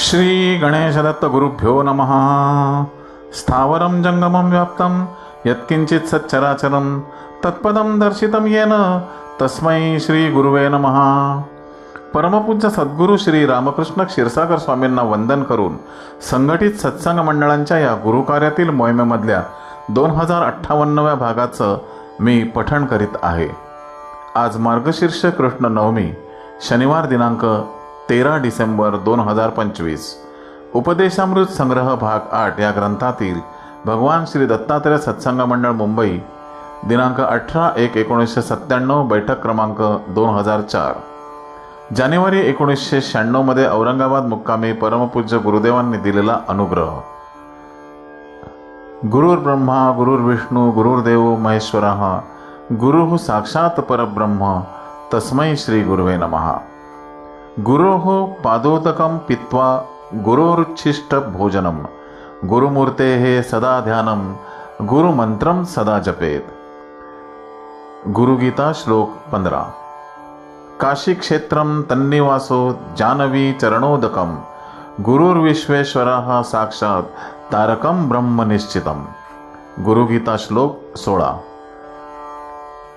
श्री गणेशदत्त गुरुभ्यो नमः। स्थावरं जंगमं व्याप्तं यत्किंचित् सच्चराचरं तत्पदं दर्शितं येन तस्मै श्री गुरुवे नमः। परमपूज्य सद्गुरू श्री रामकृष्ण क्षीरसागर स्वामींना वंदन करून संघटित सत्संग मंडळांच्या या गुरुकार्यातील मोहिमेमधल्या 2058व्या भागाचं मी पठण करीत आहे। आज मार्गशीर्ष कृष्ण नवमी, शनिवार दिनांक 13 डिसेंबर 2025। उपदेशामृत संग्रह भाग 8 या ग्रंथातील भगवान श्री दत्तात्रय सत्संग मंडळ मुंबई दिनांक 18/1/1997, बैठक क्रमांक 2004। जानेवारी 1996 मध्ये औरंगाबाद मुक्कामी परमपूज्य गुरुदेवांनी दिलेला अनुग्रह। गुरुर् ब्रह्मा गुरुर्विष्णू गुरुर्देव महेश्वरः गुरुः साक्षात् परब्रह्म तस्मै श्री गुरुवे नमः। गुरोः पादोदकं पीत्वा गुरोरुच्छिष्ट भोजनम गुरुमूर्तेः सदा ध्यानं गुरुमंत्रं सदा जपेत। गुरुगीता श्लोक 15। काशी क्षेत्रं तन्निवासो जानवी चरणोदकं गुरुर्विश्वेश्वरः साक्षात् तारकं ब्रह्म निश्चितम। गुरुगीता श्लोक 16।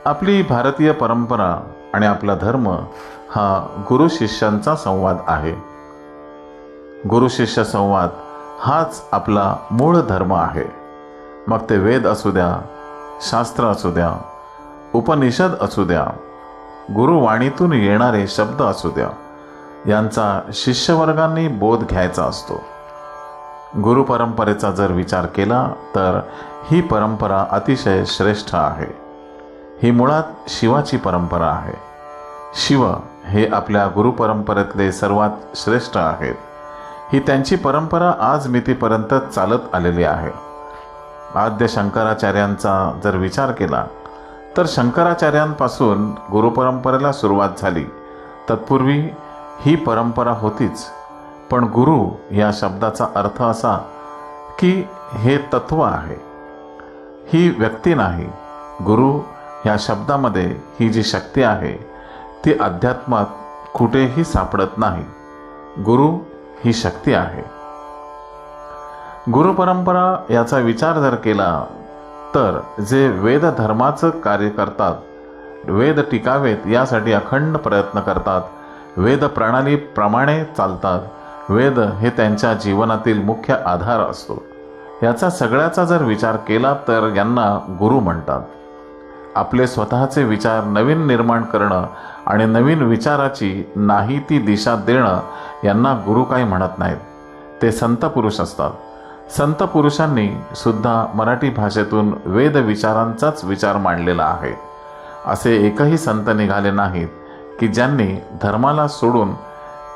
आपली भारतीय परंपरा आणि आपला धर्म हा गुरु शिष्यांचा संवाद आहे। गुरु शिष्य संवाद हाच आपला मूळ धर्म आहे। मग ते वेद असू द्या, शास्त्र असू द्या, उपनिषद असू द्या, गुरुवाणीतून येणारे शब्द असू द्या, यांचा शिष्यवर्गांनी बोध घ्यायचा असतो। गुरु परंपरेचा जर विचार केला तर ही परंपरा अतिशय श्रेष्ठ आहे। ही मुळात शिवाची परंपरा आहे। शिव हे आपल्या गुरु परंपरेतले सर्वात श्रेष्ठ आहेत। ही त्यांची परंपरा आज मितीपर्यंत चालत आलेली आहे। आद्य शंकराचार्यांचा जर विचार केला तर शंकराचार्यांपासून गुरु परंपरेला सुरुवात झाली। तत्पूर्वी ही परंपरा होतीच, पण गुरु या शब्दाचा अर्थ असा की हे तत्व आहे, ही व्यक्ती नाही। गुरु या शब्दामध्ये ही जी शक्ती आहे ती अध्यात्मात कुठेही सापडत नाही। गुरु ही शक्ती आहे। गुरु परंपरा याचा विचार जर केला तर जे वेद धर्माचं कार्य करतात, वेद टिकावेत यासाठी अखंड प्रयत्न करतात, वेद प्रणालीप्रमाणे चालतात, वेद हे त्यांच्या जीवनातील मुख्य आधार असतो, याचा सगळ्याचा जर विचार केला तर यांना गुरु म्हणतात। आपले स्वतःचे विचार नवीन निर्माण करणं आणि नवीन विचाराची नाही ती दिशा देणं यांना गुरु काही म्हणत नाहीत, ते संत पुरुष असतात। संत पुरुषांनी सुद्धा मराठी भाषेतून वेद विचारांचाच विचार मांडलेला आहे। असे एकही संत निघाले नाहीत की ज्यांनी धर्माला सोडून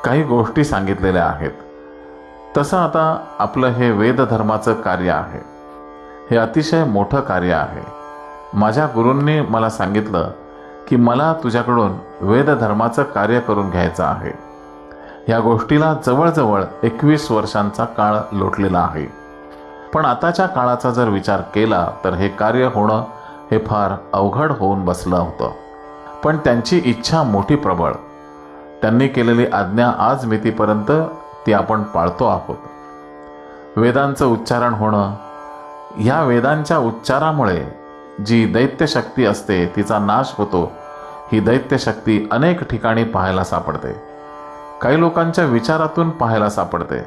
काही गोष्टी सांगितलेल्या आहेत। तसं आता आपलं हे वेद धर्माचं कार्य आहे, हे अतिशय मोठं कार्य आहे। माझ्या गुरूंनी मला सांगितलं की मला तुझ्याकडून वेद धर्माचं कार्य करून घ्यायचं आहे। या गोष्टीला जवळजवळ 21 वर्षांचा काळ लोटलेला आहे। पण आताच्या काळाचा जर विचार केला तर हे कार्य होणं हे फार अवघड होऊन बसलं होतं। पण त्यांची इच्छा मोठी प्रबळ, त्यांनी केलेली आज्ञा आज मितीपर्यंत ती आपण पाळतो आहोत। वेदांचं उच्चारण होणं, या वेदांच्या उच्चारामुळे जी दैत्यशक्ती असते तिचा नाश होतो। ही दैत्यशक्ती अनेक ठिकाणी पाहायला सापडते। काही लोकांच्या विचारातून पाहायला सापडते,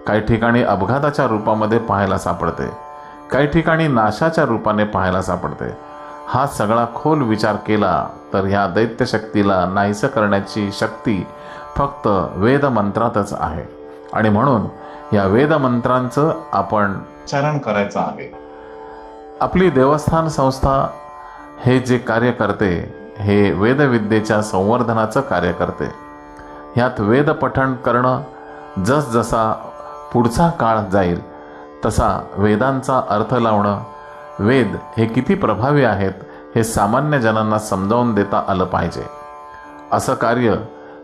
काही ठिकाणी अपघाताच्या रूपामध्ये पाहायला सापडते, काही ठिकाणी नाशाच्या रूपाने पाहायला सापडते। हा सगळा खोल विचार केला तर ह्या दैत्यशक्तीला नाहीसं करण्याची शक्ती फक्त वेदमंत्रातच आहे। आणि म्हणून या वेदमंत्रांचं आपण उच्चारण करायचं आहे। आपली देवस्थान संस्था हे जे कार्य करते हे वेदविद्येच्या संवर्धनाचं कार्य करते। ह्यात वेद पठण करणं, जसजसा पुढचा काळ जाईल तसा वेदांचा अर्थ लावणं, वेद हे किती प्रभावी आहेत हे सामान्य जनांना समजावून देता आलं पाहिजे। असं कार्य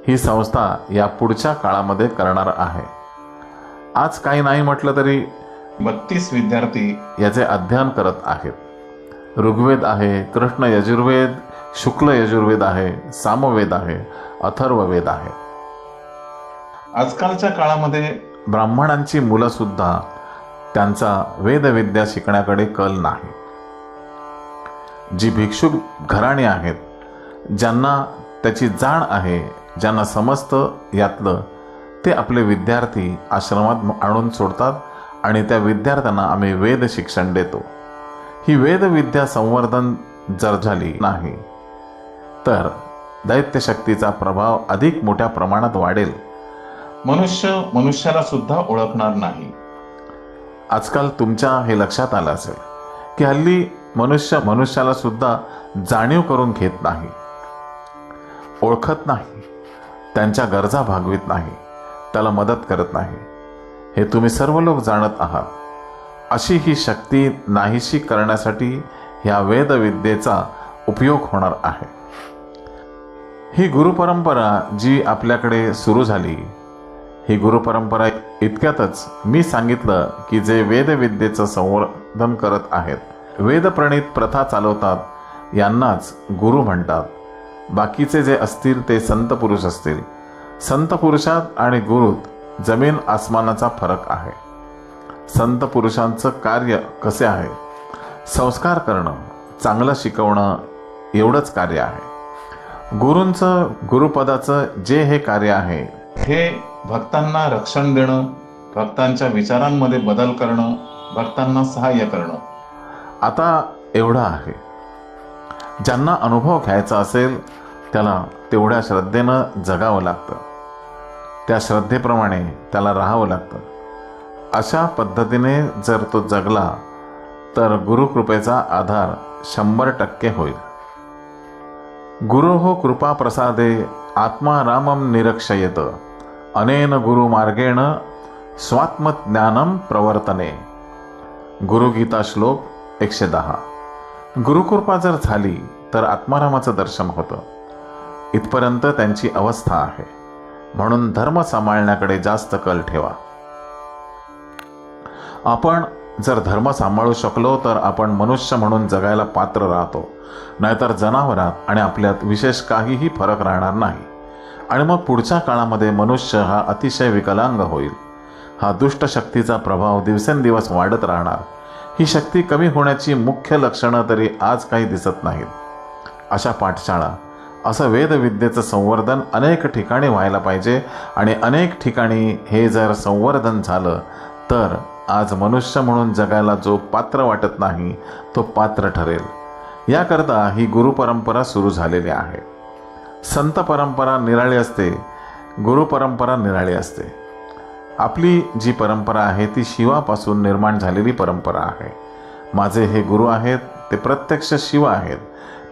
ही संस्था या पुढच्या काळामध्ये करणार आहे। आज काही नाही म्हटलं तरी 32 विद्यार्थी याचे अध्ययन करत आहेत। ऋग्वेद आहे, कृष्ण यजुर्वेद, शुक्ल यजुर्वेद आहे, सामवेद आहे, अथर्ववेद आहे। आजकालच्या काळामध्ये ब्राह्मणांची मुलंसुद्धा त्यांचा वेदविद्या शिकण्याकडे कल नाही. जी भिक्षुक घराणी आहेत, ज्यांना त्याची जाण आहे, ज्यांना समजतं यातलं, ते आपले विद्यार्थी आश्रमात आणून सोडतात आणि त्या विद्यार्थ्यांना आम्ही वेद शिक्षण देतो. ही वेदविद्या संवर्धन जर झाली नाही तर दैत्यशक्तीचा प्रभाव अधिक मोठ्या प्रमाणात वाढेल. मनुष्य मनुष्याला सुद्धा ओळखणार नाही. आजकाल तुमच्या हे लक्षात आलं असेल की हल्ली मनुष्य मनुष्याला सुद्धा जाणीव करून घेत नाही, ओळखत नाही, त्यांच्या गरजा भागवित नाही, त्याला मदत करत नाही. हे तुम्ही सर्व लोक जाणत आहात. अशी ही शक्ती नाहीशी करण्यासाठी ह्या वेदविद्येचा उपयोग होणार आहे. ही गुरुपरंपरा जी आपल्याकडे सुरू झाली, ही गुरुपरंपरा इतक्यातच मी सांगितलं की जे वेदविद्येचं संवर्धन करत आहेत, वेदप्रणीत प्रथा चालवतात, यांनाच गुरु म्हणतात. बाकीचे जे असतील ते संत पुरुष असतील. संत पुरुषात आणि गुरुत जमीन आसमानाचा फरक आहे. संत पुरुषांचं कार्य कसे आहे? संस्कार करणं, चांगलं शिकवणं, एवढंच कार्य आहे. गुरूंचं, गुरुपदाचं जे हे कार्य आहे, हे भक्तांना रक्षण देणं, भक्तांच्या विचारांमध्ये बदल करणं, भक्तांना सहाय्य करणं. आता एवढं आहे. ज्यांना अनुभव घ्यायचा असेल त्याला तेवढ्या श्रद्धेनं जगावं लागतं, त्या श्रद्धेप्रमाणे त्याला राहावं लागतं. अशा पद्धतीने जर तो जगला तर गुरुकृपेचा आधार 100% होईल. गुरोः कृपा प्रसादे आत्मा रामं निरक्षयेत अनेन गुरुमार्गेण स्वात्मज्ञानं प्रवर्तने. गुरुगीता श्लोक 110. गुरुकृपा जर झाली तर आत्मारामाचं दर्शन होतं. इथपर्यंत त्यांची अवस्था आहे. म्हणून धर्म सांभाळण्याकडे जास्त कल ठेवा. आपण जर धर्म सांभाळू शकलो तर आपण मनुष्य म्हणून जगायला पात्र राहतो, नाहीतर जनावरात आणि आपल्यात विशेष काहीही फरक राहणार नाही. आणि मग पुढच्या काळामध्ये मनुष्य हा अतिशय विकलांग होईल. हा दुष्ट शक्तीचा प्रभाव दिवसेंदिवस वाढत राहणार. ही शक्ती कमी होण्याची मुख्य लक्षणं तरी आज काही दिसत नाहीत. अशा पाठशाळा, असं वेदविद्येचं संवर्धन अनेक ठिकाणी व्हायला पाहिजे. आणि अनेक ठिकाणी हे जर संवर्धन झालं तर आज मनुष्य म्हणून जगायला जो पात्र वाटत नाही तो पात्र ठरेल. याकरता ही गुरुपरंपरा सुरू झालेली आहे. संत परंपरा निराळी असते, गुरुपरंपरा निराळी असते. आपली जी परंपरा आहे ती शिवापासून निर्माण झालेली परंपरा आहे. माझे हे गुरु आहेत ते प्रत्यक्ष शिव आहेत.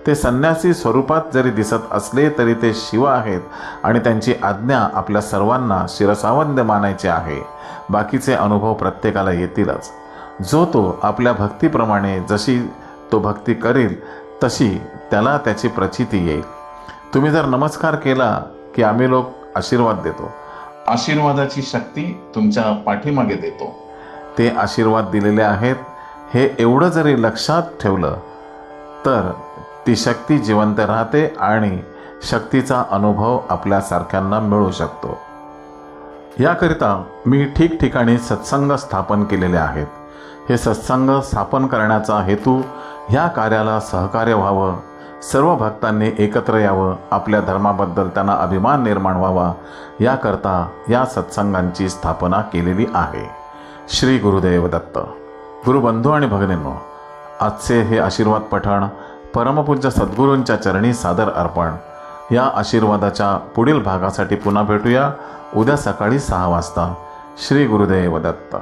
ते संन्यासी स्वरूपात जरी दिसत असले तरी ते शिव आहेत आणि त्यांची आज्ञा आपल्या सर्वांना शिरसावंद्य मानायची आहे. बाकीचे अनुभव प्रत्येकाला येतीलच. जो तो आपल्या भक्तीप्रमाणे जशी तो भक्ती करेल तशी त्याला त्याची प्रचिती येईल. तुम्ही जर नमस्कार केला की आम्ही लोक आशीर्वाद देतो. आशीर्वादाची शक्ती तुमच्या पाठीमागे देतो. ते आशीर्वाद दिलेले आहेत हे एवढं जरी लक्षात ठेवलं तर ती शक्ती जिवंत राहते आणि शक्तीचा अनुभव आपल्यासारख्यांना मिळू शकतो. याकरिता मी ठिकठिकाणी सत्संग स्थापन केलेले आहेत. हे सत्संग स्थापन करण्याचा हेतू ह्या कार्याला सहकार्य व्हावं, सर्व भक्तांनी एकत्र यावं, आपल्या धर्माबद्दल त्यांना अभिमान निर्माण व्हावा, याकरता या सत्संगांची स्थापना केलेली आहे. श्री गुरुदेव दत्त. गुरुबंधू आणि भगिनींनो, आजचे हे आशीर्वाद पठण परमपूज्य सद्गुरूंच्या चरणी सादर अर्पण. या आशीर्वादाच्या पुढील भागासाठी पुन्हा भेटूया उद्या सकाळी 6 वाजता. श्री गुरुदेव दत्त.